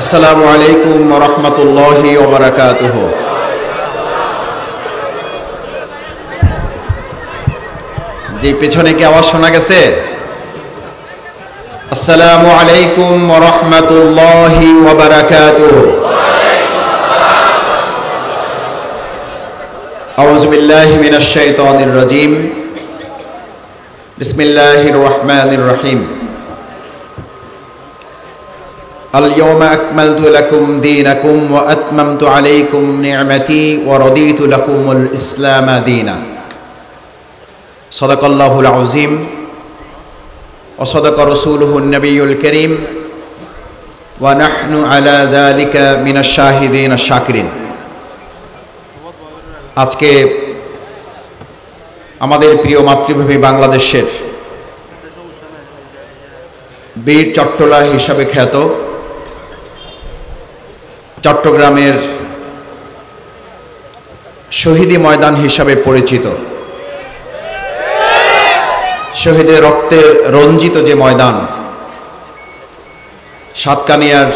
আসসালামু আলাইকুম ওয়া রাহমাতুল্লাহি ওয়া বারাকাতুহু। যে পেছনে কি আওয়াজ শোনা গেছে? আসসালামু আলাইকুম ওয়া রাহমাতুল্লাহি ওয়া বারাকাতুহু। আউযু বিল্লাহি মিনাশ শাইতানির রাজীম। বিসমিল্লাহির রহমানির রহিম। اليوم أكملت لكم دينكم وأتممت عليكم نعمتي ورضيت لكم الإسلام دينا صدق الله العظيم وصدق رسوله النبي الكريم ونحن على ذلك من الشاهدين الشاكرين। আজকে আমাদের প্রিয় মাতৃভূমি বাংলাদেশের বীর চট্টলা হিসাবে খ্যাত চট্টগ্রামের শহীদি ময়দান হিসাবে পরিচিত, শহীদের রক্তে রঞ্জিত যে ময়দান, সাতকানিয়ার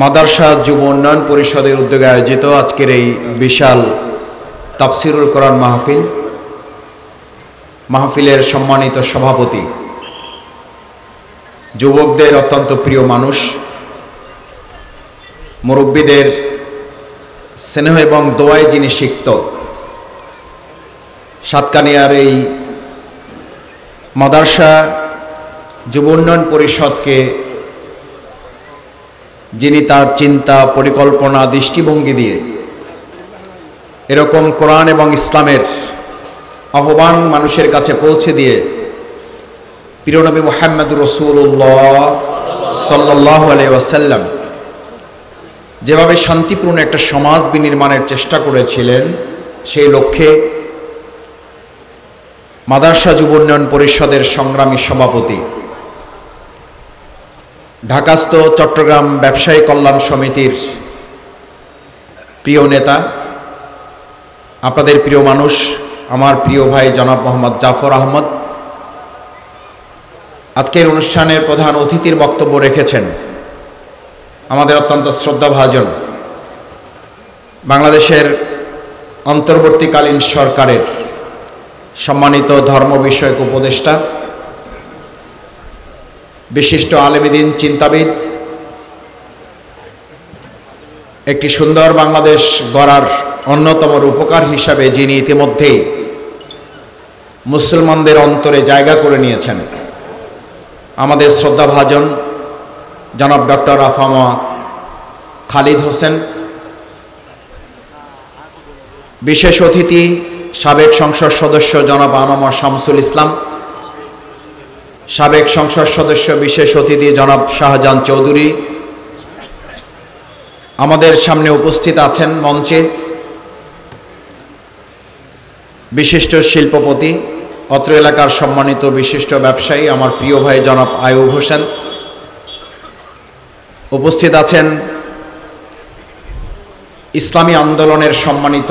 মাদ্রাসা যুব উন্নয়ন পরিষদের উদ্যোগে আয়োজিত আজকের এই বিশাল তাফসিরুল কোরআন মাহফিলের সম্মানিত সভাপতি, যুবকদের অত্যন্ত প্রিয় মানুষ, মুরব্বীদের স্নেহ এবং দোয়ায় যিনি সিক্ত, সাতকানিয়ার এই মাদ্রাসা যুব উন্নয়ন পরিষদকে যিনি তার চিন্তা, পরিকল্পনা, দৃষ্টিভঙ্গি দিয়ে এরকম কোরআন এবং ইসলামের আহ্বান মানুষের কাছে পৌঁছে দিয়ে প্রিয় নবী মুহাম্মদুর রাসূলুল্লাহ সাল্লাল্লাহু আলাইহি ওয়াসাল্লাম যেভাবে শান্তিপূর্ণ একটা সমাজ বিনির্মাণের চেষ্টা করেছিলেন, সেই লক্ষ্যে মাদ্রাসা যুব উন্নয়ন পরিষদের সংগ্রামী সভাপতি, ঢাকাস্থ চট্টগ্রাম ব্যবসায়ী কল্যাণ সমিতির প্রিয় নেতা, আপনাদের প্রিয় মানুষ, আমার প্রিয় ভাই জনাব মোহাম্মদ জাফর আহমদ আজকের অনুষ্ঠানের প্রধান অতিথির বক্তব্য রেখেছেন আমাদের অত্যন্ত শ্রদ্ধাভাজন বাংলাদেশের অন্তর্বর্তীকালীন সরকারের সম্মানিত ধর্ম বিষয়ক উপদেষ্টা, বিশিষ্ট আলেমীদ্বীন, চিন্তাবিদ, একটি সুন্দর বাংলাদেশ গড়ার অন্যতম রূপকার হিসাবে যিনি ইতিমধ্যেই মুসলমানদের অন্তরে জায়গা করে নিয়েছেন, আমাদের শ্রদ্ধাভাজন জনাব ডক্টর আফামা খালিদ হোসেন, বিশেষ অতিথি সাবেক সংসদ সদস্য জনাব আনামা শামসুল ইসলাম, সাবেক সংসদ সদস্য বিশেষ অতিথি জনাব শাহজাহান চৌধুরী, আমাদের সামনে উপস্থিত আছেন মঞ্চে বিশিষ্ট শিল্পপতি, অত্র এলাকার সম্মানিত বিশিষ্ট ব্যবসায়ী আমার প্রিয় ভাই জনাব আয়ুব হোসেন, উপস্থিত আছেন ইসলামী আন্দোলনের সম্মানিত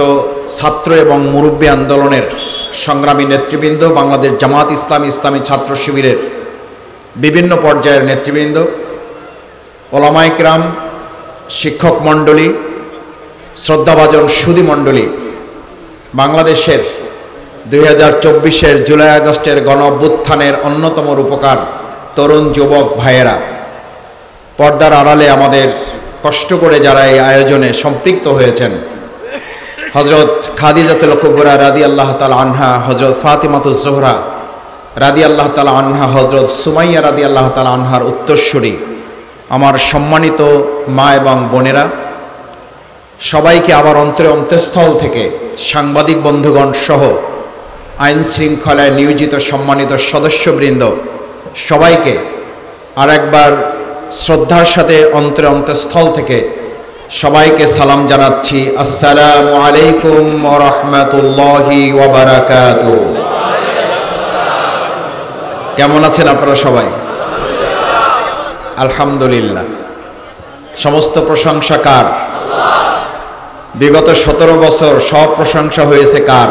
ছাত্র এবং মুরব্বী আন্দোলনের সংগ্রামী নেতৃবৃন্দ, বাংলাদেশ জামাত ইসলামী, ইসলামী ছাত্র শিবিরের বিভিন্ন পর্যায়ের নেতৃবৃন্দ, ওলামায়ে কিরাম, শিক্ষক মণ্ডলী, শ্রদ্ধাভাজন সুধী মণ্ডলী, বাংলাদেশের 2024-এর জুলাই আগস্টের গণ অভ্যুত্থানের অন্যতম রূপকার তরুণ যুবক ভাইয়েরা, পর্দার আড়ালে আমাদের কষ্ট করে যারা এই আয়োজনে সম্পৃক্ত হয়েছেন, হযরত খাদিজাতুল কুবরা রাদিয়াল্লাহু তাআলা আনহা, হযরত ফাতিমাতুজ জোহরা রাদিয়াল্লাহু তাআলা আনহা, হযরত সুমাইয়া রাদিয়াল্লাহু তাআলা আনহার উত্তরসূরি আমার সম্মানিত মা এবং বোনেরা, সবাইকে আবার অন্তঃস্থল থেকে সাংবাদিক বন্ধুগণ সহ আইন শৃঙ্খলায় নিয়োজিত সম্মানিত সদস্যবৃন্দ, সবাইকে আরেকবার শ্রদ্ধার সাথে অন্তঃস্থল থেকে সবাইকে সালাম জানাচ্ছি। আসসালামু আলাইকুম ওয়া রাহমাতুল্লাহি ওয়া বারাকাতুহু। কেমন আছেন আপনারা সবাই? আলহামদুলিল্লাহ। সমস্ত প্রশংসা কার? বিগত 17 বছর সব প্রশংসা হয়েছে কার?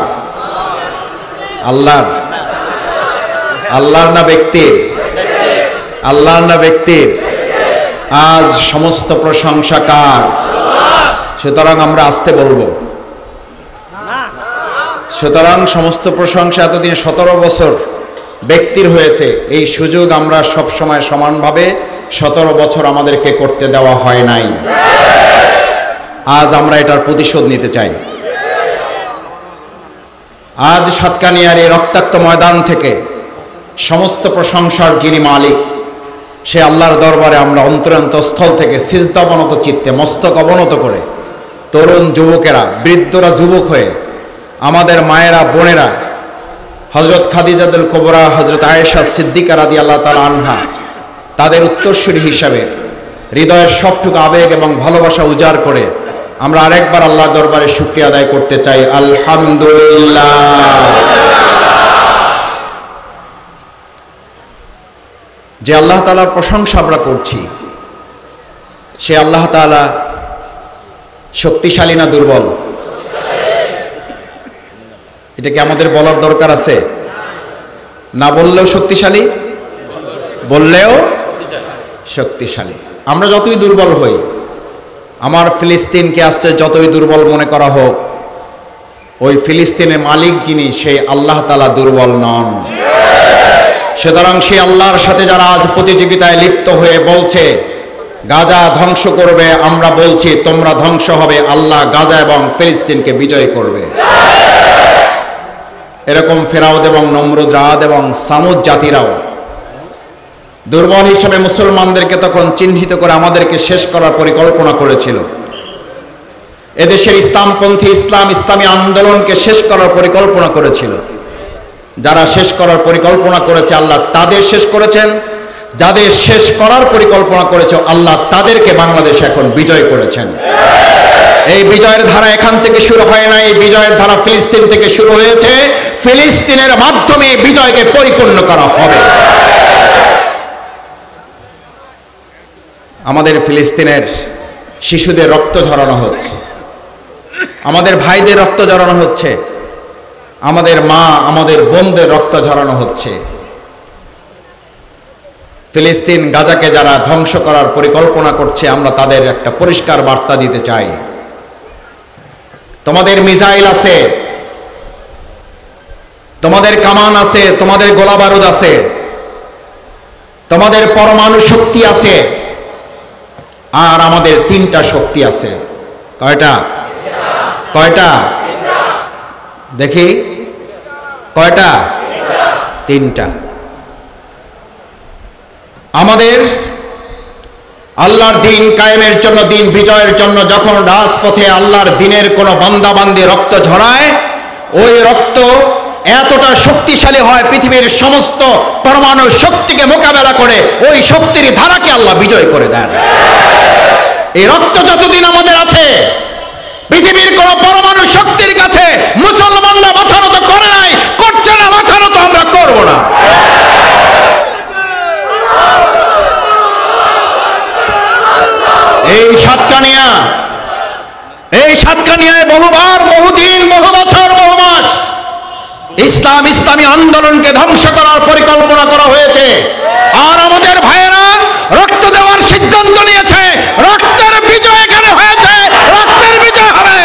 আল্লাহর। আল্লাহর না ব্যক্তির? আল্লাহর না ব্যক্তির? আজ সমস্ত প্রশংসা কার? সুতরাং আমরা আসতে বলবো। সুতরাং সমস্ত প্রশংসা এতদিন 17 বছর ব্যক্তির হয়েছে, এই সুযোগ আমরা সব সময় সমানভাবে 17 বছর আমাদেরকে করতে দেওয়া হয় নাই। আজ আমরা এটার প্রতিশোধ নিতে চাই। আজ সাতকানিয়ার এই রক্তাক্ত ময়দান থেকে সমস্ত প্রশংসার যিনি মালিক, সে আল্লাহর দরবারে আমরা অন্তরস্থল থেকে সিজদা অবনত চিত্তে, মস্তক অবনত করে, তরুণ যুবকেরা, বৃদ্ধরা যুবক হয়ে, আমাদের মায়েরা বোনেরা, হযরত খাদিজাতুল কুবরা, হযরত আয়েশা সিদ্দিকা রাদিয়াল্লাহু তাআলা আনহা, তাদের উত্তরসূরি হিসাবে হৃদয়ের সবটুকু আবেগ এবং ভালোবাসা উজাড় করে আমরা আরেকবার আল্লাহর দরবারে শুকরিয়া আদায় করতে চাই। আলহামদুলিল্লাহ। যে আল্লাহ তাআলার প্রশংসা আমরা করছি, সে আল্লাহ তাআলা শক্তিশালী না দুর্বল? এটা কি আমাদের বলার দরকার আছে? না বললেও শক্তিশালী, বললেও শক্তিশালী। আমরা যতই দুর্বল হই, আমার ফিলিস্তিনকে আসতে যতই দুর্বল মনে করা হোক, ওই ফিলিস্তিনের মালিক যিনি, সেই আল্লাহ তাআলা দুর্বল নন। সুতরাং সেই আল্লাহর সাথে যারা আজ প্রতিযোগিতায় লিপ্ত হয়ে বলছে গাজা ধ্বংস করবে, আমরা বলছি তোমরা ধ্বংস হবে, আল্লাহ গাজা এবং ফিলিস্তিনকে বিজয় করবে। এরকম ফেরাউদ এবং নমরুদ, আদ এবং সামুদ জাতিরাও দুর্বল হিসেবে মুসলমানদেরকে তখন চিহ্নিত করে আমাদেরকে শেষ করার পরিকল্পনা করেছিল। এদেশের ইসলামপন্থী ইসলামী আন্দোলনকে শেষ করার পরিকল্পনা করেছিল। যারা শেষ করার পরিকল্পনা করেছে, আল্লাহ তাদের শেষ করেছেন। যাদের শেষ করার পরিকল্পনা করেছে, আল্লাহ তাদেরকে বাংলাদেশে এখন বিজয় করেছেন। এই বিজয়ের ধারা এখান থেকে শুরু হয় না, এই বিজয়ের ধারা ফিলিস্তিন থেকে শুরু হয়েছে। ফিলিস্তিনের মাধ্যমে বিজয়কে পরিপূর্ণ করা হবে। আমাদের ফিলিস্তিনের শিশুদের রক্ত ঝরানো হচ্ছে, আমাদের ভাইদের রক্ত ঝরানো হচ্ছে, আমাদের মা আমাদের বোনদের রক্ত ঝরানো হচ্ছে। ফিলিস্তিন গাজাকে যারা ধ্বংস করার পরিকল্পনা করছে, আমরা তাদের একটা পরিষ্কার বার্তা দিতে চাই। তোমাদের মিসাইল আছে, তোমাদের কামান আছে, তোমাদের গোলা বারুদ আছে, তোমাদের পরমাণু শক্তি আছে, আর আমাদের 3টা শক্তি আছে। কয়টা? কয়টা দেখি, কয়টা? 3টা। আমাদের আল্লাহর দিন কায়েমের জন্য, দিন বিজয়ের জন্য যখন রাজপথে আল্লাহর দিনের কোন বান্দাবান্দি রক্ত ঝরায়, ওই রক্ত এতটা শক্তিশালী হয়, পৃথিবীর সমস্ত পরমাণু শক্তিকে মোকাবেলা করে ওই শক্তির ধারাকে আল্লাহ বিজয় করে দেন। এই রক্ত যতদিন আমাদের আছে, পৃথিবীর কোন পরমাণু শক্তির কাছে মুসলমানরা মাথা নত করে নাই, করছে না, মাথা নত আমরা করব না। এই সাতকানিয়ায় বহুবার, বহুদিন, বহু বছর, বহু মাস ইসলামী আন্দোলনকে ধ্বংস করার পরিকল্পনা করা হয়েছে। আর আমাদের ভাইয়েরা রক্ত দেওয়ার সিদ্ধান্ত নিয়েছে। রক্তের বিজয় এখানে হয়েছে, রক্তের বিজয় হবে।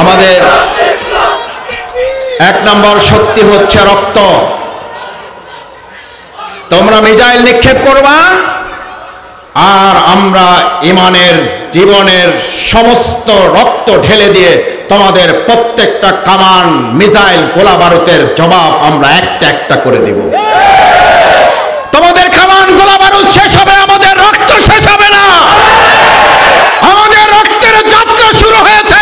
আমাদের 1 নম্বর শক্তি হচ্ছে রক্ত। তোমরা মিসাইল নিক্ষেপ করবা, আর আমরা ইমানের, জীবনের সমস্ত রক্ত ঢেলে দিয়ে তোমাদের প্রত্যেকটা কামান, মিসাইল, গোলা বারুদের জবাব আমরা একটা একটা করে দেব। তোমাদের কামান, গোলা বারুদ শেষ হবে, আমাদের রক্ত শেষ হবে না। আমাদের রক্তের যাত্রা শুরু হয়েছে,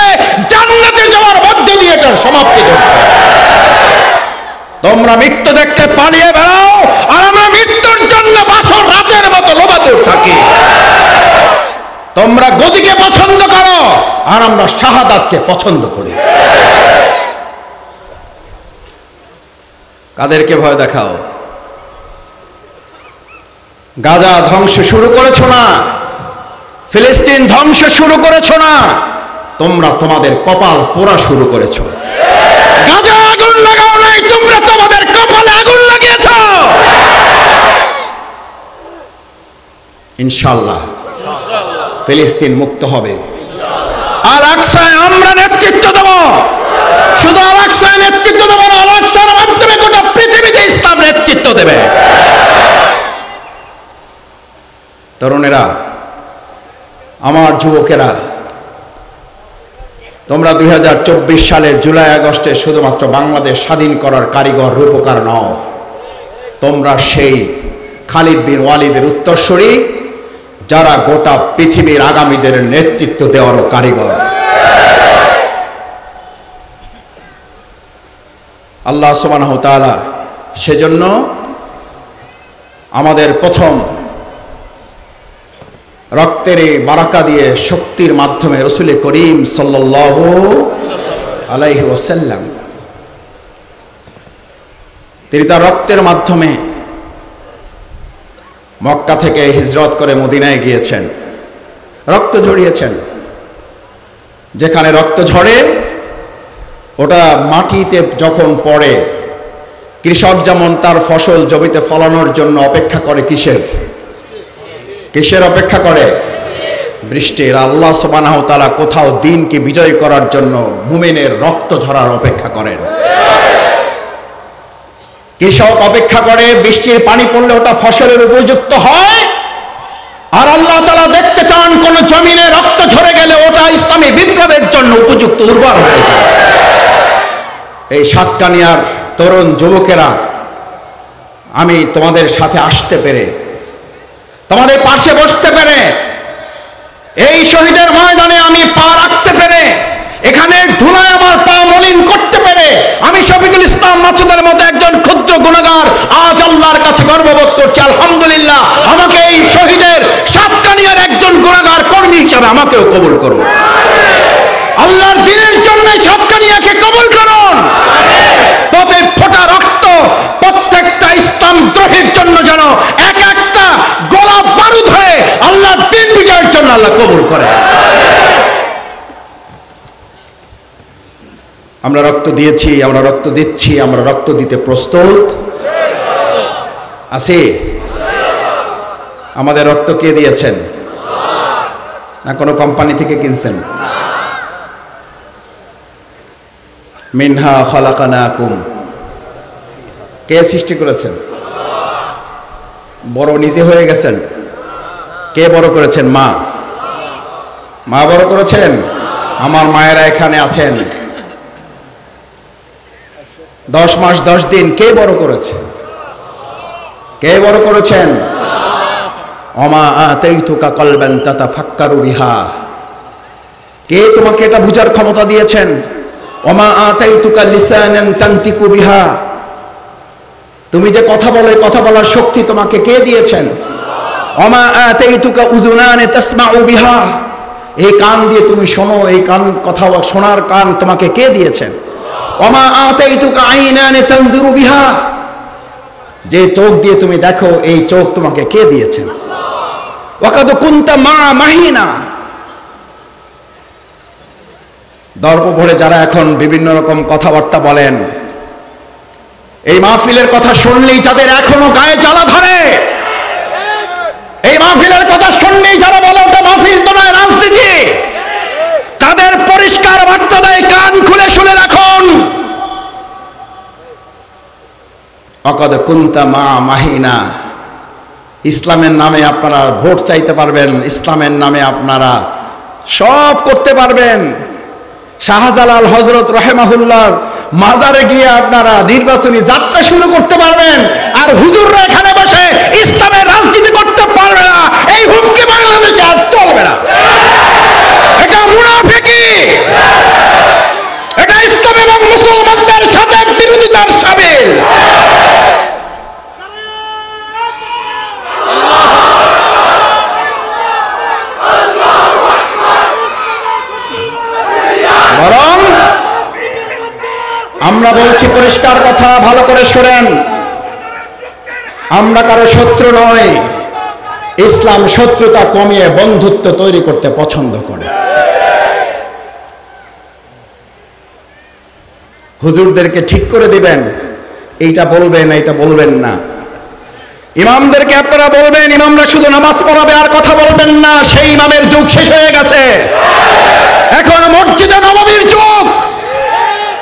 জান্নাতে যাওয়ার মধ্য দিয়ে এটার সমাপ্তি ঘটবে। তোমরা মৃত্যু দেখতে পালিয়ে বেড়াও, আর আমরা মৃত্যুর জন্য বাসর রাতের মতো লোবাতুর থাকি। তোমরা গদিকে পছন্দ করো, আর আমরা শাহাদাতকে পছন্দ করি। কাদেরকে ভয় দেখাও? গাজা ধ্বংস শুরু করেছো না, ফিলিস্তিন ধ্বংস শুরু করেছো না, তোমরা তোমাদের কপাল পোড়া শুরু করেছো। গাজা আগুন লাগাও নাই, তোমরা তোমাদের কপালে আগুন লাগিয়েছ। ইনশাআল্লাহ ফিলিস্তিন মুক্ত হবে। আল আকসায় আমরা নেতৃত্ব দেব। শুধু আল আকসায় নেতৃত্ব দেব না, আল আকসার মাধ্যমে গোটা পৃথিবীতে ইসলাম নেতৃত্ব দেবে। তরুণেরা, আমার যুবকেরা, তোমরা 2024 সালের জুলাই আগস্টে শুধুমাত্র বাংলাদেশ স্বাধীন করার কারিগর রূপকার নও, তোমরা সেই খালিদ বিন ওয়ালিদের উত্তরসূরি যারা গোটা পৃথিবীর আগামীদের নেতৃত্ব দেওয়ারও কারিগর। আল্লাহ সুবহানাহু ওয়া তাআলা সেজন্য আমাদের প্রথম রক্তের বারাকা দিয়ে শক্তির মাধ্যমে রাসূল করিম সাল্লাল্লাহু আলাইহি ওয়াসাল্লাম তিনি তার রক্তের মাধ্যমে মক্কা থেকে হিজরত করে মদিনায় গিয়েছেন, রক্ত ঝরিয়েছেন। যেখানে রক্ত ঝরে ওটা মাটিতে যখন পড়ে, কৃষক যেমন তার ফসল জমিতে ফলানোর জন্য অপেক্ষা করে কিসের অপেক্ষা করে? বৃষ্টির। আল্লাহ সুবহানাহু ওয়া তাআলা কোথাও দ্বীনকে বিজয় করার জন্য মুমিনের রক্ত ঝরার অপেক্ষা করেন। কৃষক অপেক্ষা করে বৃষ্টির পানি পড়লে ওটা ফসলের উপযুক্ত হয়, আর আল্লাহ তাআলা দেখতে চান কোন জমিনে রক্ত ঝরে গেলে ওটা ইসলামী বিপ্লবের জন্য উপযুক্ত উর্বর হয়ে যায়। এই সাতকানিয়ার তরুণ যুবকেরা, আমি তোমাদের সাথে আসতে পেরে, তোমাদের পাশে বসতে পেরে, এই শহীদের ময়দানে আমি পা রাখতে পেরে, এখানে ধুলায় আমার পা মলিন করতে পেরে, আমি শফিকুল ইসলাম মাসুদের মতো একজন ক্ষুদ্র গুনাহগার আজ আল্লাহর কাছে গর্ববোধ করছি। আলহামদুলিল্লাহ, আমাকে এই শহীদের সাতকানিয়ার একজন গুনাহগার কর্মী হিসাবে আমাকেও কবুল করুন। আল্লাহর দ্বীনের জন্য সাতকানিয়াকে কবুল করুন। পথে ফোটা রক্ত প্রত্যেকটা ইসলাম দ্রোহের জন্য যেন এক একটা গোলাপ বারুদ হয়ে আল্লাহর দ্বীন বিজয়ের জন্য আল্লাহ কবুল করে। আমরা রক্ত দিয়েছি, আমরা রক্ত দিচ্ছি, আমরা রক্ত দিতে প্রস্তুত আছি। আমাদের রক্ত কে দিয়েছেন? না কোনো কোম্পানি থেকে কিনছেন? মিনহা খালাকানাকুম, কে সৃষ্টি করেছেন? বড় নিজে হয়ে গেছেন? কে বড় করেছেন? মা বড় করেছেন। আমার মায়েরা এখানে আছেন, 10 মাস 10 দিন কে বড় করেছে? কে বড় করেছেন? ওমা আতাইতুকা কলবান তাতাফাক্কারু বিহা, কে তোমাকে এটা বুঝার ক্ষমতা দিয়েছেন? ওমা আতাইতুকা লিসানান তানতিকু বিহা, তুমি যে কথা বলো, কথা বলার শক্তি তোমাকে কে দিয়েছেন? ওমা আতাইতুকা উযুনান তাসমাউ বিহা, এই কান দিয়ে তুমি শোনো, এই কান কথা শোনার কান তোমাকে কে দিয়েছেন? ওমা আতাইতুকা আইনান তানজুরু বিহা, যে চোখ দিয়ে তুমি দেখো, এই চোখ তোমাকে কে দিয়েছেন? ওয়াকাদ কুনতা মাহিনা। দর্প ভরে যারা এখন বিভিন্ন রকম কথাবার্তা বলেন, এই মাহফিলের কথা শুনলেই যাদের এখনো গায়ে জ্বালা ধরে, এই মাহফিলের কথা শুনলেই যারা বলে ওটা মাহফিল তো নয়, রাজনীতি, তাদের পরিষ্কার বার্তা দেয়, কান খুলে শুনে রাখুন। ওয়াকাদ কুনতা মাহিনা, ইসলামের নামে আপনারা ভোট চাইতে পারবেন, ইসলামের নামে আপনারা সব করতে পারবেন। শাহজালাল হযরত রাহিমাহুল্লাহ মাজারে গিয়ে আপনারা নির্বাচনী যাত্রা শুরু করতে পারবেন, আর হুজুররা এখানে বসে ইসলামের রাজনীতি করতে পারবে না। এই হুমকি বাংলাদেশে আর চলবে না। এটা মুনাফিকি, এটা ইসলাম এবং মুসলমানদের সাথে বিরোধিতার সামিল। বরং আমরা বলছি পরিষ্কার কথা, ভালো করে শোনেন, আমরা কারো শত্রু নয়। ইসলাম শত্রুতা কমিয়ে বন্ধুত্ব তৈরি করতে পছন্দ করে। হুজুরদেরকে ঠিক করে দিবেন, এইটা বলবেন এইটা বলবেন না। ইমামদেরকে আপনারা বলবেন ইমামরা শুধু নামাজ পড়াবে আর কথা বলবেন না, সেই ইমামের যুগ শেষ হয়ে গেছে। এখন মসজিদে নববীর যুগ।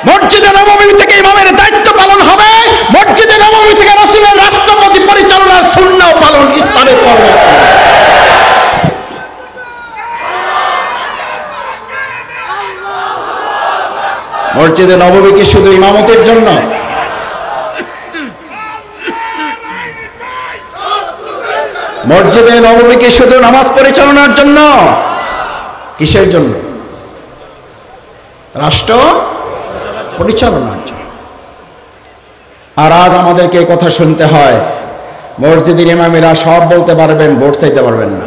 মসজিদে নববী থেকে ইমামের দায়িত্ব পালন হবে, মসজিদে নববী থেকে রাসূলের রাষ্ট্রপতি পরিচালনার সুন্নাহ পালন ইসলামের কর্ম। মসজিদে নববী কি শুধু ইমামতের জন্য? মসজিদে নববী কি শুধু নামাজ পরিচালনার জন্য? কিসের জন্য? রাষ্ট্র পরিচালনার জন্য। আর আজ আমাদেরকে এই কথা শুনতে হয়, মসজিদের ইমামেরা সব বলতে পারবেন, ভোট চাইতে পারবেন না।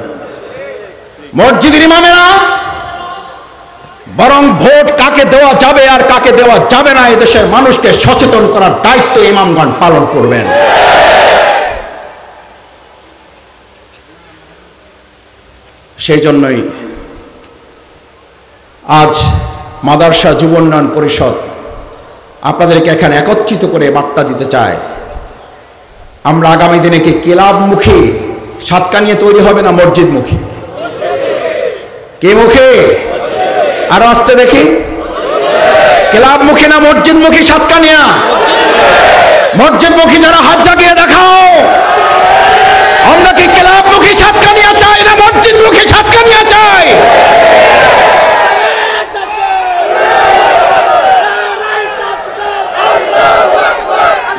মসজিদের ইমামেরা বরং ভোট কাকে দেওয়া যাবে আর কাকে দেওয়া যাবে না এদেশের মানুষকে সচেতন করার দায়িত্ব ইমামগণ পালন করবেন। সেই জন্যই আজ মাদ্রাসা যুব উন্নয়ন পরিষদ আপনাদেরকে এখানে একত্রিত করে বার্তা দিতে চায়, আমরা আগামী দিনে কি ক্লাবমুখী সাতকানিয়া তৈরি হবে না মসজিদমুখী? কে মুখী? আরো আসতে দেখি, ক্লাবমুখী না মসজিদমুখী সাতকানিয়া? মসজিদমুখী যারা হাত জাগিয়ে দেখাও। আমরা কি ক্লাবমুখী সাতকানিয়া চাই না মসজিদমুখী সাতকানিয়া চাই?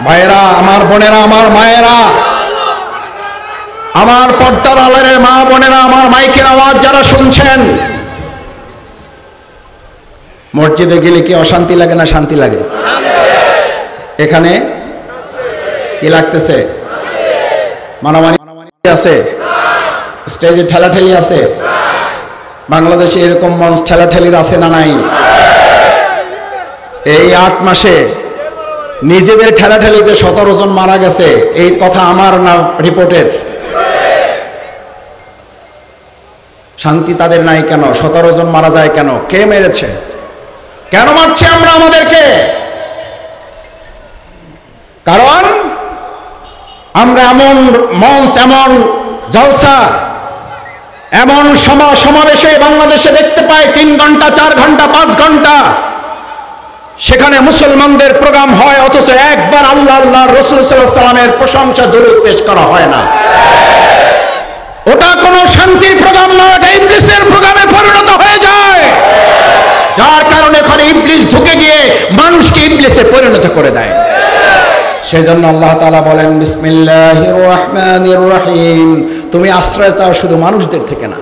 ভাইয়েরা, আমার বোনেরা, আমার মায়েরা, আমার পর্দার আড়ালের মা বোনেরা, আমার মাইকের আওয়াজ যারা শুনছেন, মসজিদে গেলে কি অশান্তি লাগে না শান্তি লাগে? এখানে কি লাগতেছে? মানামানি আছে, স্টেজে ঠেলাঠেলি আছে। বাংলাদেশে এরকম মঞ্চ ঠেলাঠেলির আছে না নাই? এই 8 মাসে নিজেদের ঠেলাঠেলিতে 17 জন মারা গেছে, এই কথা আমার না রিপোর্টের। শান্তি তাদের নাই কেন? 17 জন মারা যায় কেন? কে মেরেছে? কেন মারছে আমরা আমাদেরকে? কারণ আমরা এমন মঞ্চ, এমন জলসা, এমন সমাবেশে বাংলাদেশে দেখতে পাই 3 ঘন্টা 4 ঘন্টা 5 ঘন্টা সেখানে মুসলমানদের প্রোগ্রাম হয়, অথচ একবার আল্লাহ আল্লাহ রাসূল সাল্লাল্লাহু আলাইহি ওয়াসাল্লামের প্রশংসা দরুদ পেশ করা হয় না। ওটা কোনো শান্তির প্রোগ্রাম নয়, এটা ইবলিসের প্রোগ্রামে পরিণত হয়ে যায়, যার কারণে এখানে ইবলিস ঢুকে গিয়ে মানুষকে ইবলিসে পরিণত করে দেয়। সেজন্য আল্লাহ তাআলা বলেন বিসমিল্লাহির রহমানির রহিম, তুমি আশ্রয় চাও শুধু মানুষদের থেকে না।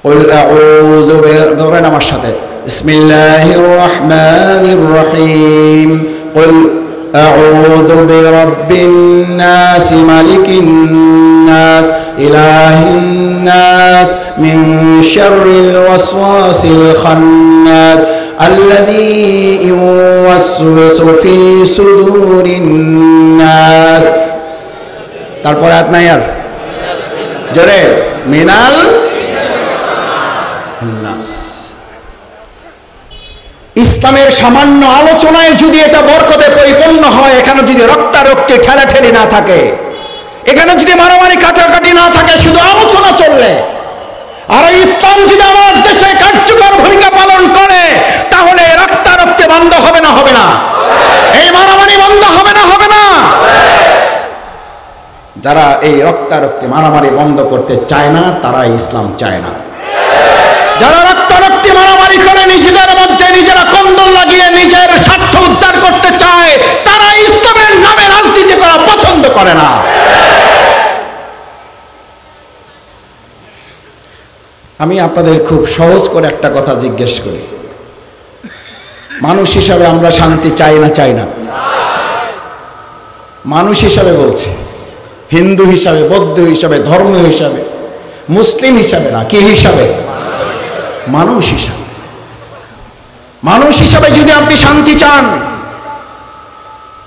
কুল আউযু বিরব্বিন, আমার সাথে বিসমিল্লাহির রহমানির রহিম, কুল আউযু বিরব্বিন নাস মালিকিন নাস ইলাহিন নাস মিন শাররিল ওয়াসওয়াসিল খান্নাস الذي يوسوس في صدور الناس। তারপর আয়াত নাই আর জোরে, মিনাল নাস। ইসলামের সামান্য আলোচনায় যদি এটা বরকতে পরিপূর্ণ হয়, এখানে যদি রক্তারক্তি ঠেলাঠেলি না থাকে, এখানে যদি মারামারি কাটাকাটি না থাকে, শুধু আলোচনা চললে, আর ইসলাম যদি আমার দেশে কার্যকর ভূমিকা পালন করে, তাহলে রক্তারক্তি বন্ধ হবে না? হবে না? এই মারামারি বন্ধ হবে না? হবে না? যারা এই রক্তারক্তি মারামারি বন্ধ করতে চায় না, তারা ইসলাম চায় না। যারা রক্তারক্তি মারামারি করে নিজেদের মধ্যে নিজেরা কন্দল লাগিয়ে নিজের স্বার্থ উদ্ধার করতে চায়, তারা ইসলামের নামে রাজনীতি করা পছন্দ করে না। আমি আপনাদের খুব সহজ করে একটা কথা জিজ্ঞেস করি, মানুষ হিসাবে আমরা শান্তি চাই না? চাই না? মানুষ হিসাবে বলছি, হিন্দু হিসাবে, বৌদ্ধ হিসাবে, ধর্ম হিসাবে, মুসলিম হিসাবে না, কি হিসাবে? মানুষ হিসাবে। মানুষ হিসাবে যদি আপনি শান্তি চান,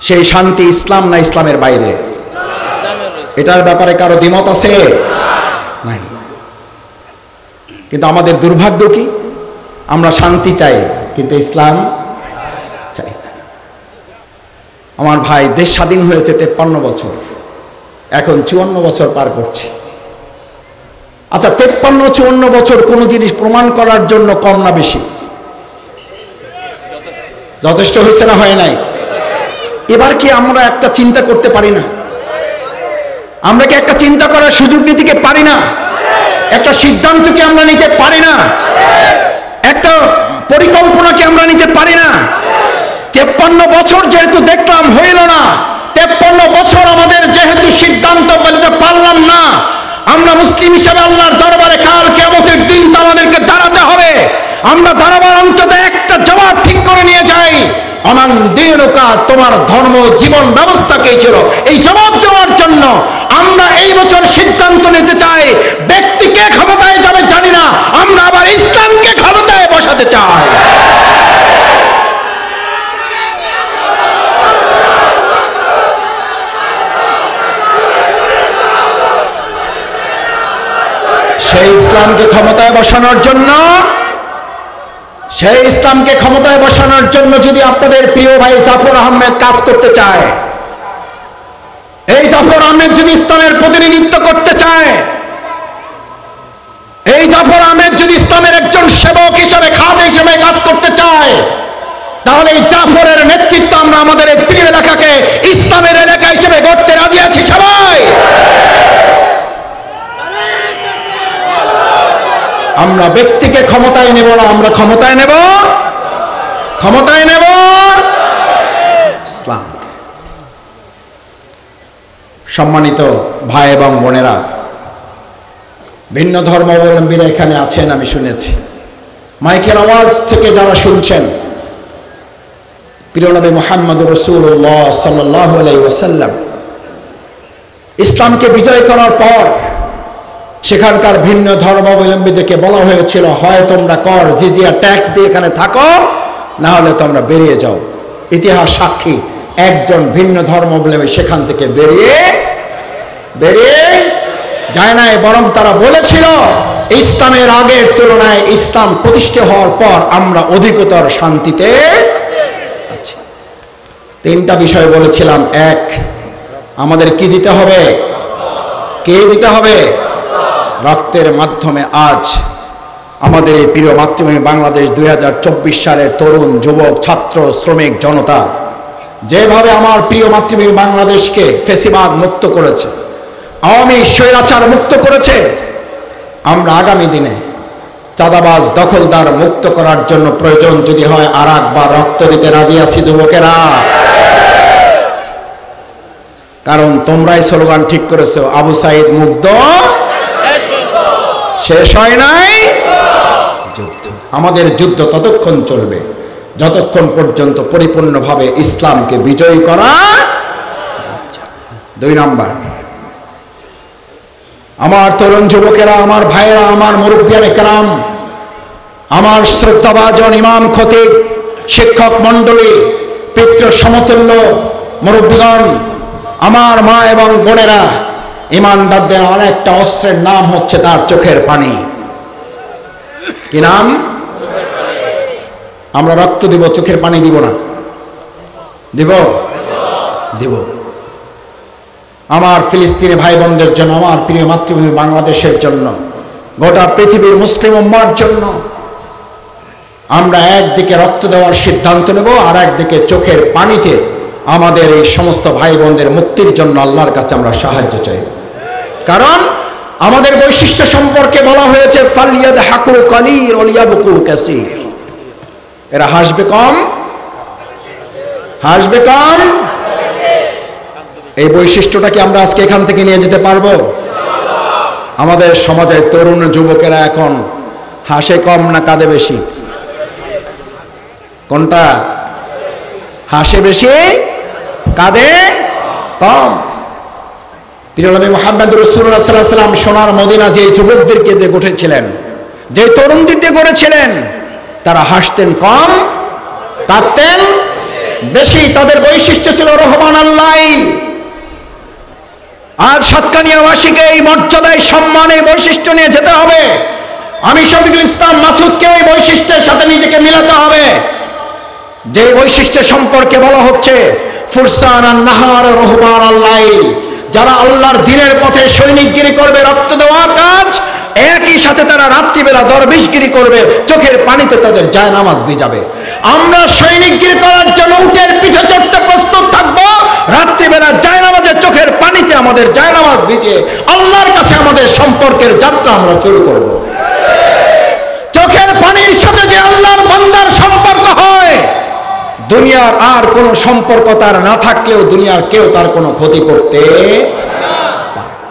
সেই শান্তি ইসলাম না ইসলামের বাইরে? এটার ব্যাপারে কারো দ্বিমত আছে? নাই। কিন্তু আমাদের দুর্ভাগ্য কি, আমরা শান্তি চাই কিন্তু ইসলাম চাই। আমার ভাই, দেশ স্বাধীন হয়েছে 53 বছর, এখন 54 বছর পার করছে। আচ্ছা, 53-54 বছর কোনো জিনিস প্রমাণ করার জন্য কম না বেশি? যথেষ্ট হয়েছে না হয় নাই? এবার কি আমরা একটা চিন্তা করতে পারি না? আমরা কি একটা চিন্তা করার সুযোগ নিতে পারি না? একটা সিদ্ধান্ত কি আমরা নিতে পারি না? একটা পরিকল্পনা কি আমরা নিতে পারি না? 53 বছর যেহেতু দেখলাম হইল না, 53 বছর আমাদের যেহেতু সিদ্ধান্ত বলতে পারলাম না, আমরা মুসলিম হিসেবে আল্লাহর দরবারে কাল কিয়ামতের দিন তো আমাদেরকে দাঁড়াতে হবে। আমরা দাঁড়াবার অন্তত একটা জবাব ঠিক করে নিয়ে যাই, অমান দিনুকা, তোমার ধর্ম জীবন ব্যবস্থা কে ছিল? এই জবাব দেওয়ার জন্য আমরা এই বছর সিদ্ধান্ত নিতে চাই। ব্যক্তিকে ক্ষমতায় যাবে জানি না, আমরা আবার ইসলামকে ক্ষমতায় বসাতে চাই। সেই ইসলামকে ক্ষমতায় বসানোর জন্য যদি আপনাদের প্রিয় ভাই জাফর আহমেদ কাজ করতে চায়, এই জাফর আহমেদ যদি ইসলামের প্রতিনিধিত্ব করতে চায়, এই জাফর আহমেদ যদি ইসলামের একজন সেবক হিসেবে, খাদেম হিসেবে কাজ করতে চায়, তাহলে এই জাফরের নেতৃত্ব আমরা আমাদের এই প্রিয় এলাকাকে ইসলামের এলাকা হিসেবে গড়তে রাজি আছি সবাই। আমরা ব্যক্তিকে ক্ষমতায় নেব না, আমরা ক্ষমতায় নেব ইসলামকে। সম্মানিত ভাই এবং বোনেরা, ভিন্ন ধর্মাবলম্বীরা এখানে আছেন আমি শুনেছি। মাইকের আওয়াজ থেকে যারা শুনছেন, প্রিয় নবী মুহাম্মদুর রাসূলুল্লাহ সাল্লাল্লাহু আলাইহি ওয়াসাল্লাম ইসলামকে বিজয় করার পর সেখানকার ভিন্ন ধর্মাবলম্বীদেরকে বলা হয়েছিল, হয় তোমরা কর জিজিয়া ট্যাক্স দিয়ে এখানে থাকো, না হলে তোমরা বেরিয়ে যাও। ইতিহাস সাক্ষী, একজন ভিন্ন ধর্মাবলম্বী সেখান থেকে বেরিয়ে যায় নাই, বরং তারা বলেছিল ইসলামের আগের তুলনায় ইসলাম প্রতিষ্ঠা হওয়ার পর আমরা অধিকতর শান্তিতে আছি। 3টা বিষয় বলেছিলাম। 1, আমাদের কি দিতে হবে? কে দিতে হবে? রক্তের মাধ্যমে আজ আমাদের এই প্রিয় মাতৃভূমি বাংলাদেশ 2024 সালের তরুণ, যুবক, ছাত্র, শ্রমিক জনতা যেভাবে আমার প্রিয় মাতৃভূমি বাংলাদেশকে ফ্যাসিবাদ মুক্ত করেছে, আওয়ামী স্বৈরাচার মুক্ত করেছে, আমরা আগামী দিনে চাঁদাবাজ দখলদার মুক্ত করার জন্য প্রয়োজন যদি হয় আরেকবার রক্ত দিতে রাজি আছি যুবকেরা। কারণ তোমরাই স্লোগান ঠিক করেছো, আবু সাইদ মুগ্ধ, শেষ হয় নাই যুদ্ধ। আমাদের যুদ্ধ ততক্ষণ চলবে যতক্ষণ পর্যন্ত পরিপূর্ণভাবে ইসলামকে বিজয়ী করা। 2 নাম্বার, আমার তরুণ যুবকেরা, আমার ভাইয়েরা, আমার মুরব্বিয়ানে কেরাম, আমার শ্রদ্ধাভাজন ইমাম, খতিব, শিক্ষক মণ্ডলী, পিতৃ সমতুল্য মুরব্বিগণ, আমার মা এবং বোনেরা, ইমানদারদের অনেকটা অস্ত্রের নাম হচ্ছে তার চোখের পানি। কি নাম? আমরা রক্ত দিব, চোখের পানি দিব না? দিব। আমার ফিলিস্তিনি ভাই বোনদের জন্য, আমার প্রিয় মাতৃভূমি বাংলাদেশের জন্য, গোটা পৃথিবীর মুসলিম উম্মার জন্য আমরা একদিকে রক্ত দেওয়ার সিদ্ধান্ত নেব, আর একদিকে চোখের পানিতে আমাদের এই সমস্ত ভাই বোনদের মুক্তির জন্য আল্লাহর কাছে আমরা সাহায্য চাই। কারণ আমাদের বৈশিষ্ট্য সম্পর্কে বলা হয়েছে, ফালিয়াদহাকু কালিল ওয়া লিয়াবকু কাসীর। এরা হাসবে কম। এই বৈশিষ্ট্যটা কি আমরা আজকে এখান থেকে নিয়ে যেতে পারবো? আমাদের সমাজের তরুণ যুবকেরা এখন হাসে কম না কাঁদে বেশি? কোনটা? হাসে বেশি, কাঁদে কম। প্রিয় নবী মুহাম্মদ রাসূলুল্লাহ সাল্লাল্লাহু আলাইহি ওয়াসাল্লাম সোনার মদিনা যে যুবকদেরকে দিয়ে গড়েছিলেন, যে তরুণদের দিয়ে গড়েছিলেন, তারা হাসতেন কম, কাঁদতেন বেশি। তাদের বৈশিষ্ট্য ছিল রহমান আল্লাহ। আজ সাতকানিয়াবাসীকে এই মর্যাদায়, সম্মানে বৈশিষ্ট্য নিয়ে যেতে হবে। আমি শফিকুল ইসলাম মাসুদকে এই বৈশিষ্ট্যের সাথে নিজেকে মিলাতে হবে। যে বৈশিষ্ট্য সম্পর্কে বলা হচ্ছে ফুরসানান নাহার রহবানাল লাইল, যারা আল্লাহর দ্বীনের পথে সৈনিকগিরি করবে, রক্ত দেওয়া কাজ, একই সাথে তারা রাত্রিবেলা দরবেশগিরি করবে, চোখের পানিতে তাদের জায়নামাজ ভিজাবে। আমরা সৈনিকগিরি করার জন্য উটের পিঠে চড়তে প্রস্তুত থাকবো, রাত্রিবেলা জায়নামাজে চোখের পানিতে আমাদের জায়নামাজ ভিজে আল্লাহর কাছে আমাদের সম্পর্কের যাত্রা আমরা শুরু করব। চোখের পানির সাথে যে আল্লাহর বান্দার সম্পর্ক হয়, দুনিয়ার আর কোনো সম্পর্ক তার না থাকলেও দুনিয়ার কেউ তার কোনো ক্ষতি করতে পারে না।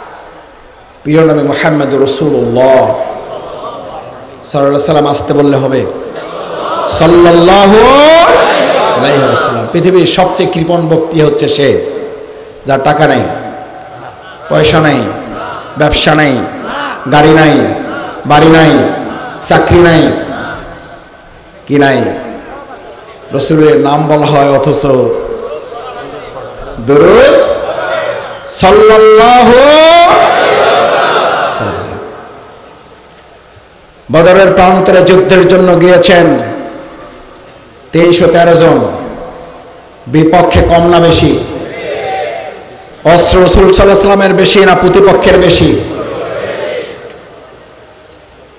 প্রিয় নবী মুহাম্মদুর রাসূলুল্লাহ সাল্লাল্লাহু আলাইহি ওয়াসাল্লাম, আসতে বললে হবে সাল্লাল্লাহু আলাইহি ওয়াসাল্লাম। পৃথিবীর সবচেয়ে কৃপণ ব্যক্তি হচ্ছে সে যার টাকা নাই, পয়সা নাই, ব্যবসা নাই, গাড়ি নাই, বাড়ি নাই, চাকরি নাই, কি নাই, রাসূলের নাম বলা হয় অথচ দরুদ সাল্লাল্লাহু আলাইহি। বদরের প্রান্তরে যুদ্ধের জন্য গিয়েছেন 313 জন, বিপক্ষে কম না বেশি? অস্ত্র রাসূল সাল্লাল্লাহু আলাইহি ওয়াসাল্লামের বেশি না প্রতিপক্ষের বেশি?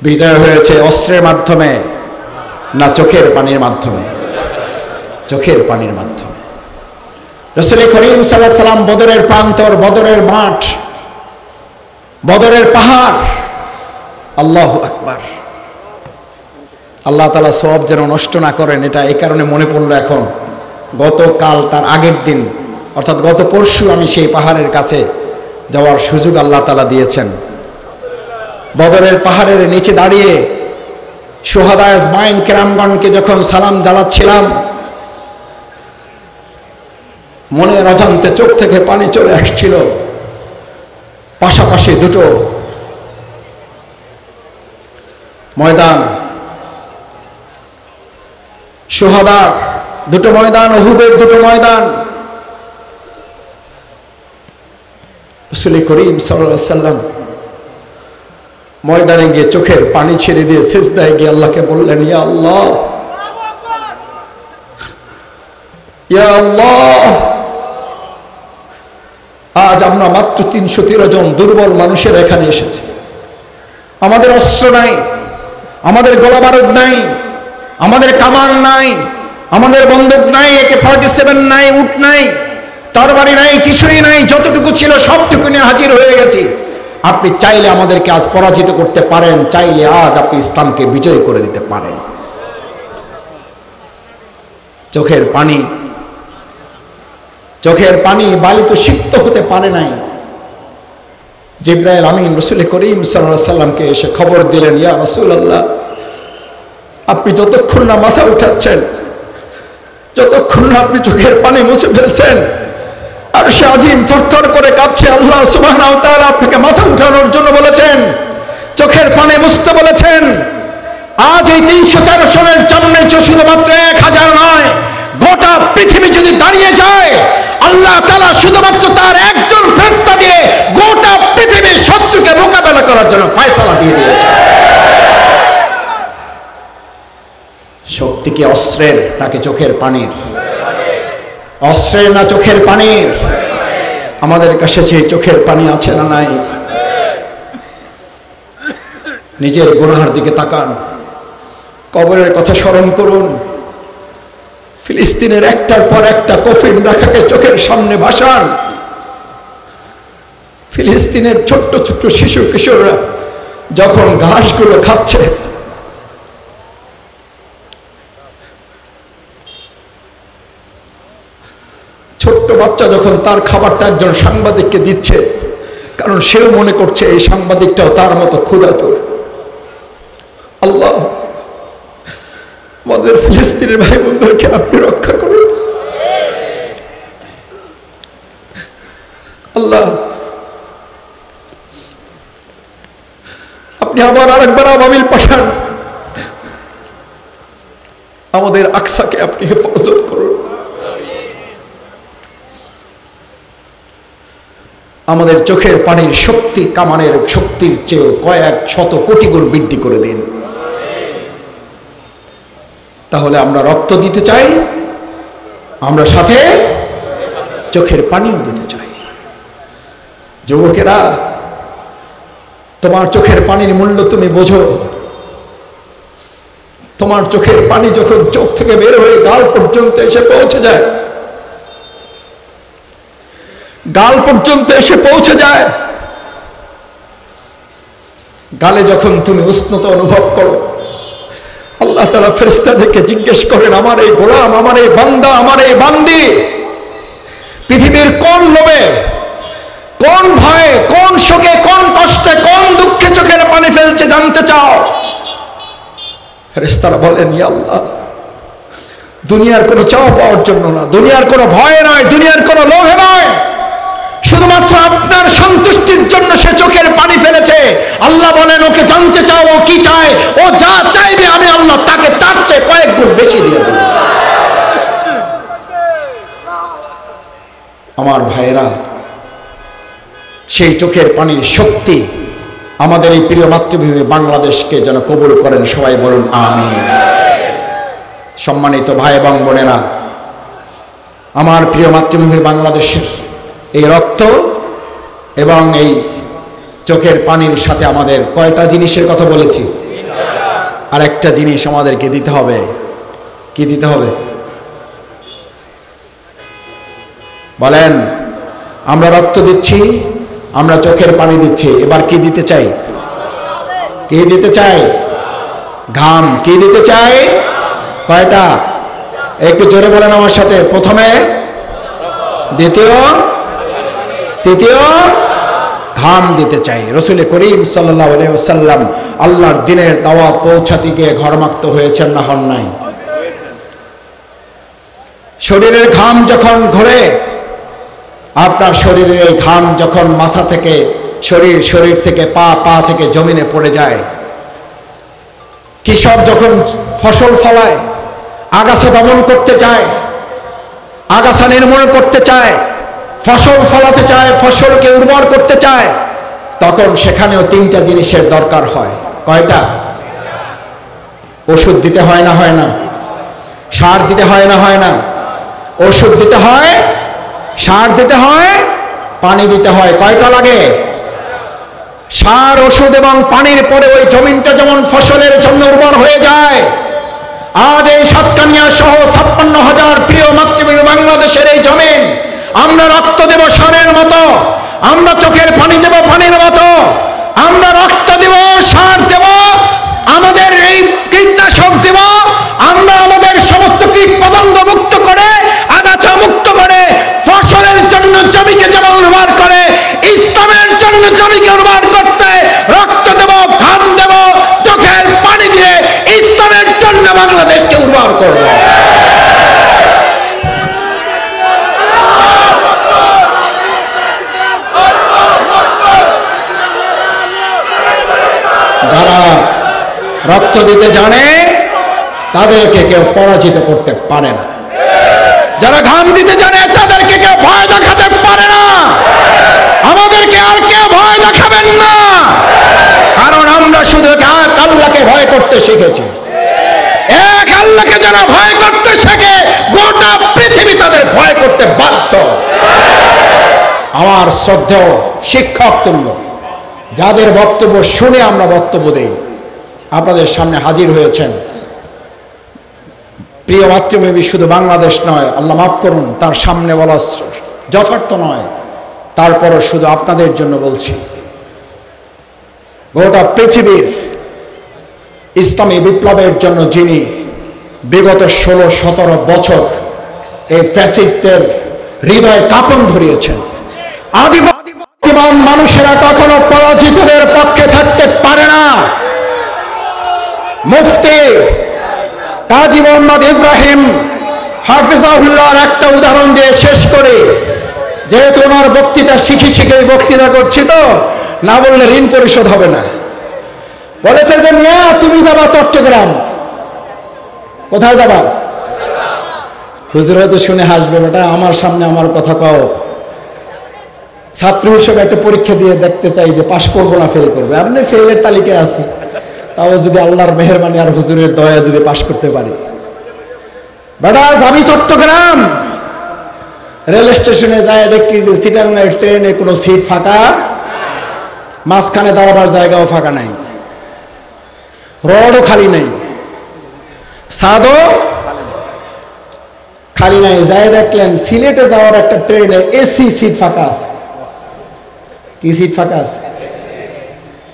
বিজয় হয়েছে অস্ত্রের মাধ্যমে না চোখের পানির মাধ্যমে? চোখের পানির মাধ্যমে। রাসূল করিম সাল্লাল্লাহু আলাইহি ওয়াসাল্লাম বদরের প্রান্তর, বদরের মাঠ, বদরের পাহাড়, আল্লাহু আকবার। আল্লাহ তাআলা সওয়াব যেন নষ্ট না করেন, এটা এই কারণে মনে পড়লো এখন। গতকাল তার আগের দিন অর্থাৎ গত পরশু আমি সেই পাহাড়ের কাছে যাওয়ার সুযোগ আল্লাহ তাআলা দিয়েছেন। বদরের পাহাড়ের নিচে দাঁড়িয়ে শুহাদা আজমাইন কেরামগণকে যখন সালাম জানাচ্ছিলাম, মনের অজান্তে চোখ থেকে পানি চলে আসছিল। পাশাপাশি দুটো ময়দান, শুহাদার দুটো ময়দান, উহুদের দুটো ময়দান। রাসূল করিম সাল্লাল্লাহু আলাইহি ওয়াসাল্লাম ময়দানে গিয়ে চোখের পানি ছেড়ে দিয়ে সিজদায় গিয়ে আল্লাহকে বললেন, ইয়া আল্লাহ, ইয়া আল্লাহ, আজ আমরা মাত্র 313 জন দুর্বল মানুষের এখানে এসেছি। আমাদের অস্ত্র নাই, আমাদের গোলা বারুদ নাই, আমাদের কামান নাই, আমাদের বন্দুক নাই, AK-47 নাই, উট নাই, তরবারি নাই, কিছুই নাই। যতটুকু ছিল সবটুকু নিয়ে হাজির হয়ে গেছি। আপনি চাইলে আমাদেরকে আজ পরাজিত করতে পারেন, চাইলে আজ আপনি ইসলামকে বিজয় করে দিতে পারেন। চোখের পানি, চোখের পানি বালিত সিক্ত হতে পারে নাই। জিবরাইল আমিন রাসূল করিম সাল্লাল্লাহু আলাইহি ওয়াসাল্লামকে এসে খবর দিলেন, ইয়া রাসূলুল্লাহ, আপনি যতক্ষণ না মাথা উঠাচ্ছেন, যতক্ষণ না আপনি চোখের পানি মুছে ফেলছেন, আরশে আজিম থরথর করে কাঁপছে। আল্লাহ সুবহানাহু ওয়া তাআলা আপনাকে মাথা উঠানোর জন্য বলেছেন, চোখের পানি মুছতে বলেছেন। আজ এই 313 সনের জন্য শুধুমাত্র 1000 নয়, গোটা পৃথিবী যদি দাঁড়িয়ে যায়, আল্লাহ তাআলা শুধুমাত্র তার একজন ফেরেশতা দিয়ে গোটা পৃথিবীর শত্রুকে মোকাবেলা করার জন্য ফয়সালা দিয়ে দিয়েছে। শক্তি কি অস্ত্রের নাকি চোখের পানির? অস্ত্রের না চোখের পানির? আমাদের কাছে সেই চোখের পানি আছে না নাই? নিজের গুনাহের দিকে তাকান, কবরের কথা স্মরণ করুন। ফিলিস্তিনের একটার পর একটা কফিন রাখাকে চোখের সামনে ভাসান। ফিলিস্তিনের ছোট্ট ছোট্ট শিশু কিশোররা যখন ঘাসগুলো খাচ্ছে, ছোট্ট বাচ্চা যখন তার খাবারটা একজন সাংবাদিককে দিচ্ছে, কারণ সেও মনে করছে এই সাংবাদিকটাও তার মতো ক্ষুধাতুর। আল্লাহ, আমাদের ফিলিস্তিনের ভাই বোনদেরকে আপনি রক্ষা করুন। আল্লাহ, আপনি আবার আরেকবার আবাবিল পাঠান, আমাদের আকসাকে আপনি হেফাজত করুন। আমাদের চোখের পানির শক্তি কামানের শক্তির চেয়ে কয়েক শত কোটি গুণ বৃদ্ধি করে দিন। তাহলে আমরা রক্ত দিতে চাই, আমরা সাথে চোখের পানিও দিতে চাই। যুবকেরা, তোমার চোখের পানির মূল্য তুমি বোঝো। তোমার চোখের পানি যখন চোখ থেকে বের হয়ে গাল পর্যন্ত এসে পৌঁছে যায়, গাল পর্যন্ত এসে পৌঁছে যায়, গালে যখন তুমি উষ্ণতা অনুভব করো, আল্লাহ তাআলা ফেরেশতাদেরকে জিজ্ঞেস করেন, আমার এই গোলাম, আমার এই বান্দা, আমার এই বান্দি পৃথিবীর কোন লোভে, কোন ভয়ে, কোন শোকে, কোন কষ্টে, কোন দুঃখে চোখের পানি ফেলছে জানতে চাও? ফেরেশতারা বলেন, ইয়া আল্লাহ, দুনিয়ার কোনো চাওয়া পাওয়ার জন্য না, দুনিয়ার কোনো ভয় নয়, দুনিয়ার কোনো লোভে নয়, শুধুমাত্র আপনার সন্তুষ্টির জন্য সে চোখের পানি ফেলেছে। আল্লাহ বলেন, ওকে জানতে চাও ও কি চায়, ও যা চাইবে আমি আল্লাহ তাকে তার চেয়ে কয়েক গুণ বেশি দিয়ে দেব। আমার ভাইয়েরা, সেই চোখের পানির শক্তি আমাদের এই প্রিয় মাতৃভূমি বাংলাদেশকে যেন কবুল করেন, সবাই বলুন আমিন। সম্মানিত ভাই এবং বোনেরা, আমার প্রিয় মাতৃভূমি বাংলাদেশের এই রক্ত এবং এই চোখের পানির সাথে আমাদের কয়টা জিনিসের কথা বলেছি? আর একটা জিনিস আমাদেরকে দিতে হবে। কি দিতে হবে বলেন? আমরা রক্ত দিচ্ছি, আমরা চোখের পানি দিচ্ছি, এবার কি দিতে চাই? কি দিতে চাই? ঘাম। কি দিতে চাই? কয়টা? একটু জোরে বলেন আমার সাথে। প্রথমে, দ্বিতীয়, তৃতীয়, ঘাম দিতে চাই। রাসূল করিম সাল্লাল্লাহু আলাইহি ওয়াসাল্লাম আল্লাহর দ্বীনের দাওয়াত পৌঁছাতে গিয়ে ঘরমাক্ত হয়েছেন না হন নাই? শরীরের ঘাম যখন ঘরে, আপনার শরীরের এই ঘাম যখন মাথা থেকে শরীর থেকে পা থেকে জমিনে পড়ে যায়, কৃষক যখন ফসল ফলায়, আগাছা দমন করতে চায়, আগাছা নির্মূল করতে চায়, ফসল ফলাতে চায়, ফসলকে উর্বর করতে চায়, তখন সেখানেও তিনটা জিনিসের দরকার হয়। কয়টা? ওষুধ দিতে হয় না হয় না? সার দিতে হয় না হয় না? ওষুধ দিতে হয়, সার দিতে হয়, পানি দিতে হয়। কয়টা লাগে? সার, ওষুধ এবং পানির পরে ওই জমিনটা যেমন ফসলের জন্য উর্বর হয়ে যায়। আজ এই সাতকানিয়া সহ 56,000 প্রিয় মাতৃভূমি বাংলাদেশের এই জমিন আমরা রক্ত দেব সারের মতো, আমরা চোখের পানি দেব পানির মতো, আমরা রক্ত দেব, সার দেব, আমাদের এই কীটনাশক দেব, আমরা আমাদের সমস্ত কীট পতঙ্গ মুক্ত করে, আগাছা মুক্ত করে, ফসলের জন্য জমিকে যেমন উর্বর করে, ইসলামের জন্য জমিকে উর্বর করতে রক্ত দেব, ঘাম দেব, চোখের পানি দিয়ে ইসলামের জন্য বাংলাদেশকে উর্বর করব। যারা রক্ত দিতে জানে তাদেরকে কেউ পরাজিত করতে পারে না। যারা ঘাম দিতে জানে তাদেরকে কেউ ভয় দেখাতে পারে না। আমাদেরকে আর কেউ ভয় দেখাবেন না, কারণ আমরা শুধু এক আল্লাহকে ভয় করতে শিখেছি। এক আল্লাহকে যারা ভয় করতে শেখে, গোটা পৃথিবী তাদের ভয় করতে বাধ্য। আমার শ্রদ্ধেয় শিক্ষক তুল্য যাদের বক্তব্য শুনে আমরা বক্তব্য দেই, আপনাদের সামনে হাজির হয়েছেন, প্রিয় মাতৃভূমি শুধু বাংলাদেশ নয়, আল্লাহ মাফ করুন, তার সামনে বলা যথার্থ নয়, তারপরও শুধু আপনাদের জন্য বলছি। গোটা পৃথিবীর ইসলামী বিপ্লবের জন্য যিনি বিগত 16-17 বছর এই ফ্যাসিস্টদের হৃদয় কাঁপন ধরিয়েছেন, আদিবাসীবান মানুষেরা কখনো পরাজিতদের পক্ষে থাকতে পারে না। মুফতি কাজী মোহাম্মদ ইব্রাহিম হাফিজাহুল্লাহর একটা উদাহরণ দিয়ে শেষ করে, যেহেতু ওনার বক্তৃতা শিখে বক্তৃতা করছি, তো না বললে ঋণ পরিশোধ হবে না। বলেছে যে মিয়া তুমি যাবা চট্টগ্রাম। কোথায় যাবা? হুজুর হয়তো শুনে হাসবে, বেটা আমার সামনে আমার কথা কও। ছাত্র হিসেবে একটা পরীক্ষা দিয়ে দেখতে চাই যে পাশ করবো না ফেল করবো। আপনি ফেলের তালিকায় আছে, তাও যদি আল্লাহর মেহেরবানি আর হুজুরের দয়া যদি পাশ করতে পারি। বেটা যাবি চট্টগ্রাম, রেল স্টেশনে যায় দেখি যে চিটাগাং ট্রেনে কোনো সিট ফাঁকা, মাঝখানে দাঁড়াবার জায়গাও ফাঁকা নাই, রডও খালি নাই, ছাদও খালি নাই। যায় দেখলেন সিলেটে যাওয়ার একটা ট্রেনে এসি সিট ফাঁকা আছে। কি সিট ফাঁকা আছে?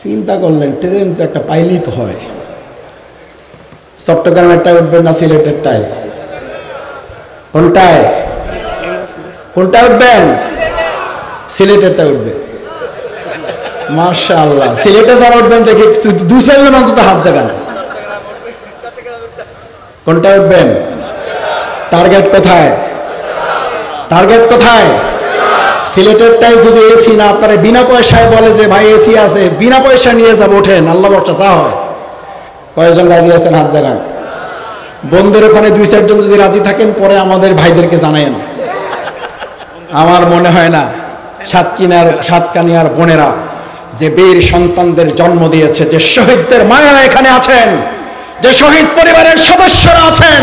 চিন্তা করলেন ট্রেন তো একটা পাইলেই তো হয়। চট্টগ্রামেরটায় উঠবেন না সিলেটেরটায়? কোনটায় কোনটা উঠবেন? সিলেটেরটায় উঠবে। মাশাআল্লাহ, সিলেটে যারা উঠবেন দেখি 2-4 জন অন্তত হাত জাগান। কোনটা উঠবেন? টার্গেট কোথায়? টার্গেট কোথায়? সিলেটেরটাই যদি এসি না আপনারা বিনা পয়সায় বলে যে ভাই এসি আছে, বিনা পয়সা নিয়ে যাবো, ওঠেন, আল্লাহ বর্ষা যা হয়। কয়জন রাজি আছেন হাত জাগান। বন্ধুর ওখানে 2-4 জন যদি রাজি থাকেন পরে আমাদের ভাইদেরকে জানায়েন। আমার মনে হয় না সাতকানিয়ার বোনেরা যে বীর সন্তানদের জন্ম দিয়েছে, যে শহীদদের মায়েরা এখানে আছেন, যে শহীদ পরিবারের সদস্যরা আছেন,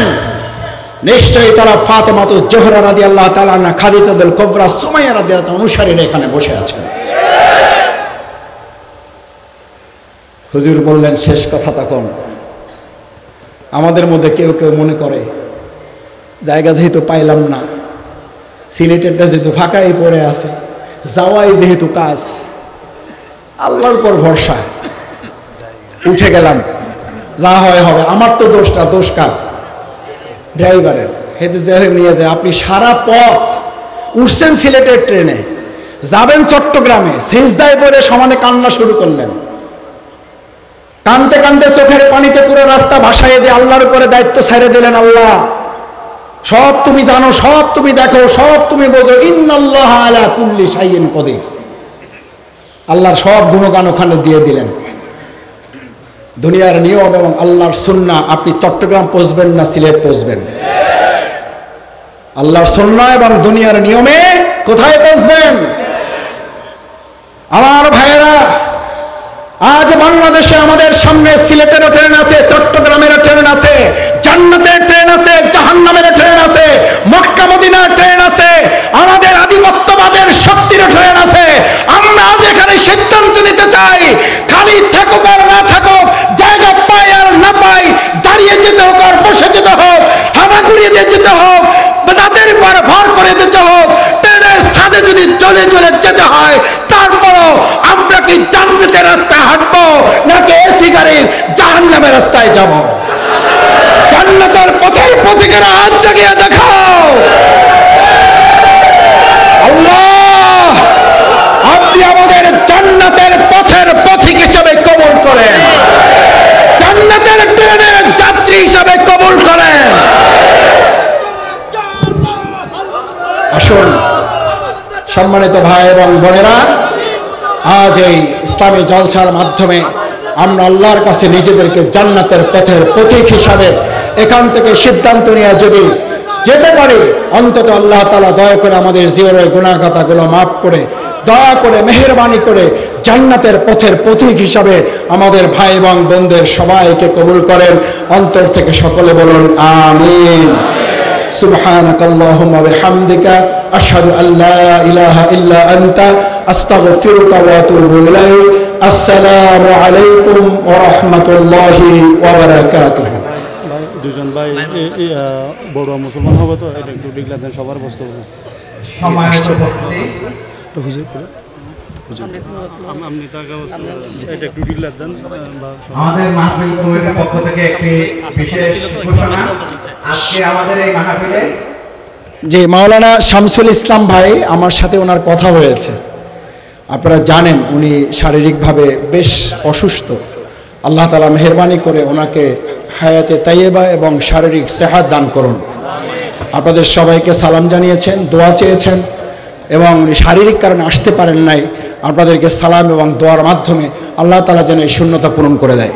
নিশ্চয়ই তারা ফাতেমাতুজ জোহরা রাদিয়াল্লাহু তাআলা আনহা, খাদিজাতুল কুবরা, সুমাইয়া রাদিয়াল্লাহু তাআলা অনুসারীরা এখানে বসে আছেন। হুজুর বললেন শেষ কথা। তখন আমাদের মধ্যে কেউ কেউ মনে করে জায়গা যেহেতু পাইলাম না, সিলেটেরটা যেহেতু ফাঁকাই পড়ে আছে, যাওয়াই যেহেতু কাজ, আল্লাহর উপর ভরসা, উঠে গেলাম, যা হয় হবে। আমার তো দোষটা, দোষ কার? ড্রাইভারের। হেঁটে নিয়ে যায়। আপনি সারা পথ উঠছেন সিলেটের ট্রেনে, যাবেন চট্টগ্রামে, সিজদায় পড়ে সমানে কান্না শুরু করলেন, কানতে কানতে চোখের পানিতে পুরো রাস্তা ভাসাইয়ে দিয়ে আল্লাহর উপরে দায়িত্ব ছেড়ে দিলেন। আল্লাহ সব তুমি জানো, সব তুমি দেখো, সব তুমি বোঝো, ইন্নাল্লাহ আলা কুল্লি শাইইন কদির। আল্লাহর সব গুণগান ওখানে দিয়ে দিলেন। দুনিয়ার নিয়ম এবং আল্লাহর সুন্নাহ, আপনি চট্টগ্রাম পৌঁছবেন না সিলেট পৌঁছবেন? আল্লাহর সুন্নাহ এবং দুনিয়ার নিয়মে কোথায় পৌঁছবেন? আমার ভাইয়েরা, আজ বাংলাদেশে আমাদের সামনে সিলেটেরও ট্রেন আছে, চট্টগ্রামেরও ট্রেন আছে, জান্নাতের ট্রেন আছে, জাহান্নামের ট্রেন আছে, মক্কা মদিনার ট্রেন আছে, আমাদের আধিপত্যবাদের শক্তির ট্রেন আছে। আমরা আজ এখানে সিদ্ধান্ত নিতে চাই, খালি থাকুক আর না থাকুক, জায়গা পাই আর না পাই, দাঁড়িয়ে যেতে হোক আর বসে যেতে হোক, হামাগুড়ি দিয়ে যেতে হোক, তাদের উপর ভর করে যেতে হোক, ট্রেনের ছাদে যদি চলে চলে যেতে হয়, তারপরও আমরা কি জান্নাতের রাস্তায় হাঁটবো নাকি এসি গাড়ির জাহান্নামের রাস্তায় যাব? জান্নাতের পথের পথিকেরা হাত জাগিয়ে দেখাও। আল্লাহ আপনি আমাদের জান্নাতের পথের পথিক হিসেবে কবুল করেন, জান্নাতের ট্রেনের যাত্রী হিসেবে কবুল করেন। আসুন সম্মানিত ভাই এবং বোনেরা, আজ এই ইসলামী জলসার মাধ্যমে আমরা আল্লাহর কাছে নিজেদেরকে জান্নাতের পথের পথিক হিসাবে এখান থেকে সিদ্ধান্ত নিয়ে যদি যেতে পারি, অন্তত আল্লাহ তাআলা দয়া করে আমাদের জীবনের গুনাহ খাতাগুলো মাফ করে, দয়া করে মেহেরবানি করে জান্নাতের পথের পথিক হিসাবে আমাদের ভাই এবং বোনদের সবাইকে কবুল করেন। অন্তর থেকে সকলে বলুন আমিন। সুবহানাকাল্লাহুম্মা ওয়া বিহামদিকা আশহাদু আল্লা ইলাহা ইল্লা আনতা আস্তাগফিরুকা ওয়া আতুবু ইলাইক। আসসালামু আলাইকুম ওয়া রাহমাতুল্লাহি ওয়া বারাকাতুহু। দুজন ভাই বড় মুসলমান হবে তো এটা একটু ডিক্লার দেন, সবার বসতে হবে। আমাদের মাহফিল কমিটির পক্ষ থেকে একটি বিশেষ ঘোষণা। আজকে আমাদের এই মাহফিলে যে মাওলানা শামসুল ইসলাম ভাই, আমার সাথে ওনার কথা হয়েছে। আপনারা জানেন উনি শারীরিকভাবে বেশ অসুস্থ। আল্লাহ তাআলা মেহেরবানি করে ওনাকে হায়াতে তাইয়্যিবা এবং শারীরিক সেহাত দান করুন। আপনাদের সবাইকে সালাম জানিয়েছেন, দোয়া চেয়েছেন এবং উনি শারীরিক কারণে আসতে পারেন নাই। আপনাদেরকে সালাম এবং দোয়ার মাধ্যমে আল্লাহ তাআলা যেন এই শূন্যতা পূরণ করে দেয়।